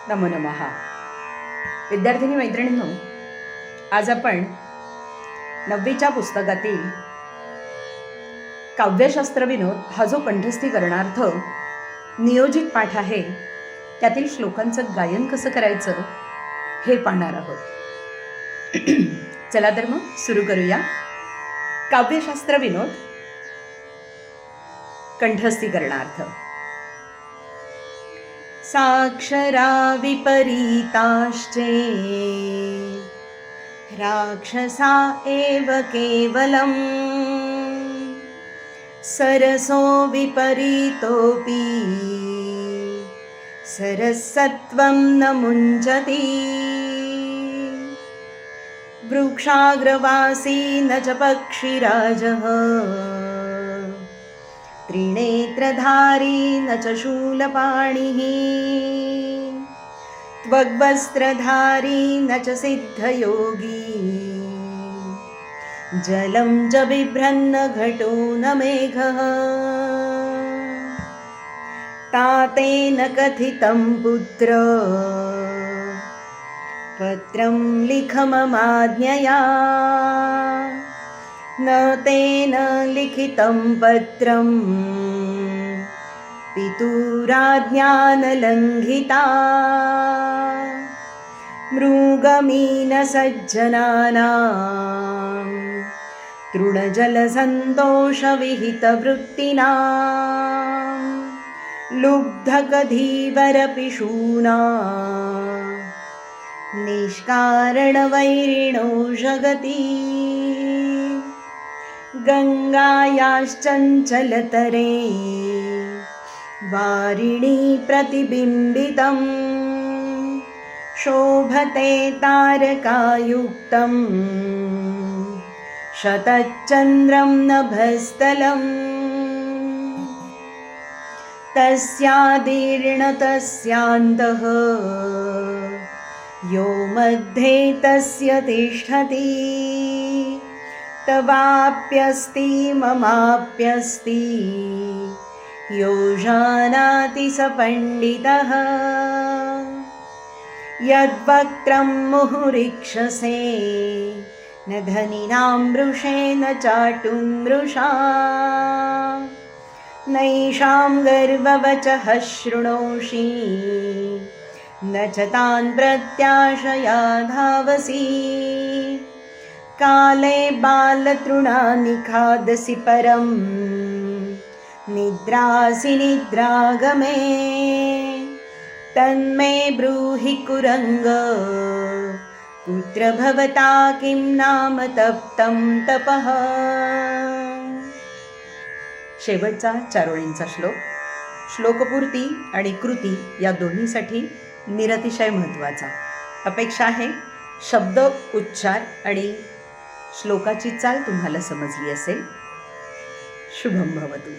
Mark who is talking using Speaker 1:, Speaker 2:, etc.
Speaker 1: नमो नमः. विद्यार्थिनी मैत्रिणींनो, आज आपण 9वीच्या पुस्तकातील काव्यशास्त्र विनोद हा जो कंठस्थीकरणार्थ नियोजित पाठ आहे त्यातील श्लोकांचं गायन कसं करायचं हे पाहणार आहोत. चला तर मग सुरू करूया. काव्यशास्त्र विनोद कंठस्थीकरणार्थ. साक्षरा विपरीताश्चे राक्षसा एव केवलम् सरसो विपरीतोऽपि सरसत्वं न मुञ्चति वृक्षाग्रवासी न च पक्षिराजः त्रिनेत्रधारी न च शूलपाणिः त्वग्वस्त्रधारी न च सिद्धयोगी जलं च बिभ्रन्न घटो न मेघः तातेन कथितं पुत्र पत्रं लिख ममाज्ञया न तेन लिखितं पत्रं पितुराज्ञा न लङ्घिता मृगमीनसज्जनानां तृणजलसन्तोषविहितवृत्तिनां लुब्धकधीवरपिशूना निष्कारणवैरिणो जगति गङ्गायाश्चञ्चलतरे वारिणी प्रतिबिम्बितं शोभते तारकायुक्तं शतचन्द्रं नभस्तलम् तस्यादीर्णतस्यान्तः यो मध्ये तस्य तिष्ठति तवाप्यस्ति ममाप्यस्ति यो जानाति स पण्डितः यद्वक्त्रं मुहुरीक्षसे न धनिनां मृषे न चाटुं मृषा नैषां गर्ववचः शृणोषि न च तान् प्रत्याशया धावसि काले बालतृणानि खादसि परं निद्रासि निद्रागमे तन्मे ब्रूहि कुरंग पुत्र भवता किं नाम तप्तं तपः. शेवटचा 4 ओळींचा श्लोक. श्लोकपूर्ती आणि कृती या दोन्हीसाठी निरतिशय महत्त्वाचा. अपेक्षा आहे शब्द, उच्चार आणि श्लोकाची चाल तुम्हाला समजली असेल. शुभम भवतु.